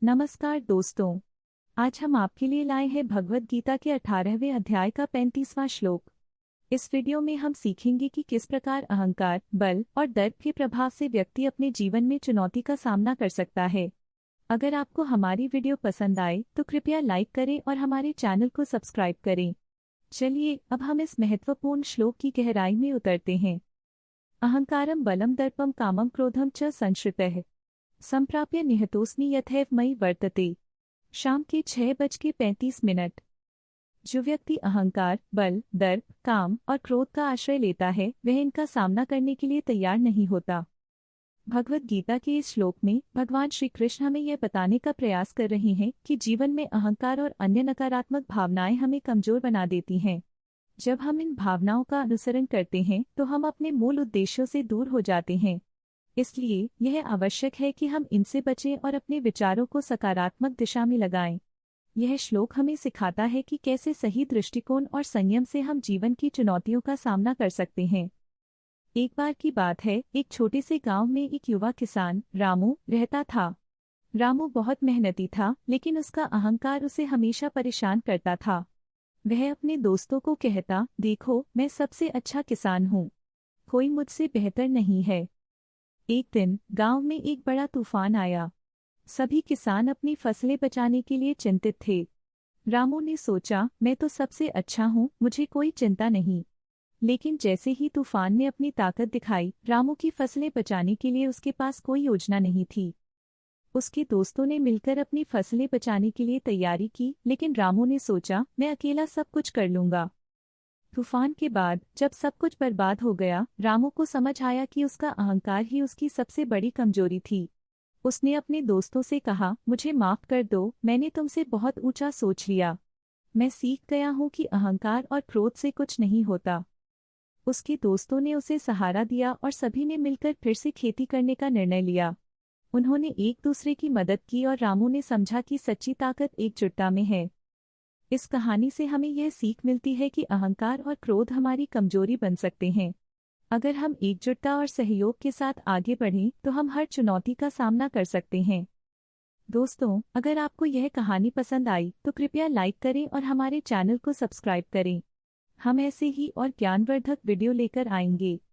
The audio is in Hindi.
नमस्कार दोस्तों। आज हम आपके लिए लाए हैं भगवद गीता के 18वें अध्याय का 35वां श्लोक। इस वीडियो में हम सीखेंगे कि किस प्रकार अहंकार, बल और दर्प के प्रभाव से व्यक्ति अपने जीवन में चुनौती का सामना कर सकता है। अगर आपको हमारी वीडियो पसंद आए तो कृपया लाइक करें और हमारे चैनल को सब्सक्राइब करें। चलिए अब हम इस महत्वपूर्ण श्लोक की गहराई में उतरते हैं। अहंकारम बलम दर्पम कामम क्रोधम च संश्रितः संप्राप्य निहतोस्मि यथैव मयि वर्तते। शाम के 6:35। जो व्यक्ति अहंकार, बल, दर्प, काम और क्रोध का आश्रय लेता है वह इनका सामना करने के लिए तैयार नहीं होता। भगवद गीता के इस श्लोक में भगवान श्री कृष्ण हमें यह बताने का प्रयास कर रहे हैं कि जीवन में अहंकार और अन्य नकारात्मक भावनाएं हमें कमजोर बना देती हैं। जब हम इन भावनाओं का अनुसरण करते हैं तो हम अपने मूल उद्देश्यों से दूर हो जाते हैं। इसलिए यह आवश्यक है कि हम इनसे बचें और अपने विचारों को सकारात्मक दिशा में लगाएं। यह श्लोक हमें सिखाता है कि कैसे सही दृष्टिकोण और संयम से हम जीवन की चुनौतियों का सामना कर सकते हैं। एक बार की बात है, एक छोटे से गांव में एक युवा किसान रामू रहता था। रामू बहुत मेहनती था, लेकिन उसका अहंकार उसे हमेशा परेशान करता था। वह अपने दोस्तों को कहता, देखो मैं सबसे अच्छा किसान हूँ, कोई मुझसे बेहतर नहीं है। एक दिन गांव में एक बड़ा तूफान आया। सभी किसान अपनी फसलें बचाने के लिए चिंतित थे। रामू ने सोचा, मैं तो सबसे अच्छा हूँ, मुझे कोई चिंता नहीं। लेकिन जैसे ही तूफान ने अपनी ताकत दिखाई, रामू की फसलें बचाने के लिए उसके पास कोई योजना नहीं थी। उसके दोस्तों ने मिलकर अपनी फसलें बचाने के लिए तैयारी की, लेकिन रामू ने सोचा, मैं अकेला सब कुछ कर लूंगा। तूफान के बाद जब सब कुछ बर्बाद हो गया, रामू को समझ आया कि उसका अहंकार ही उसकी सबसे बड़ी कमजोरी थी। उसने अपने दोस्तों से कहा, मुझे माफ कर दो, मैंने तुमसे बहुत ऊंचा सोच लिया। मैं सीख गया हूँ कि अहंकार और क्रोध से कुछ नहीं होता। उसके दोस्तों ने उसे सहारा दिया और सभी ने मिलकर फिर से खेती करने का निर्णय लिया। उन्होंने एक दूसरे की मदद की और रामू ने समझा कि सच्ची ताकत एकजुटता में है। इस कहानी से हमें यह सीख मिलती है कि अहंकार और क्रोध हमारी कमजोरी बन सकते हैं। अगर हम एकजुटता और सहयोग के साथ आगे बढ़ें तो हम हर चुनौती का सामना कर सकते हैं। दोस्तों, अगर आपको यह कहानी पसंद आई तो कृपया लाइक करें और हमारे चैनल को सब्सक्राइब करें। हम ऐसे ही और ज्ञानवर्धक वीडियो लेकर आएंगे।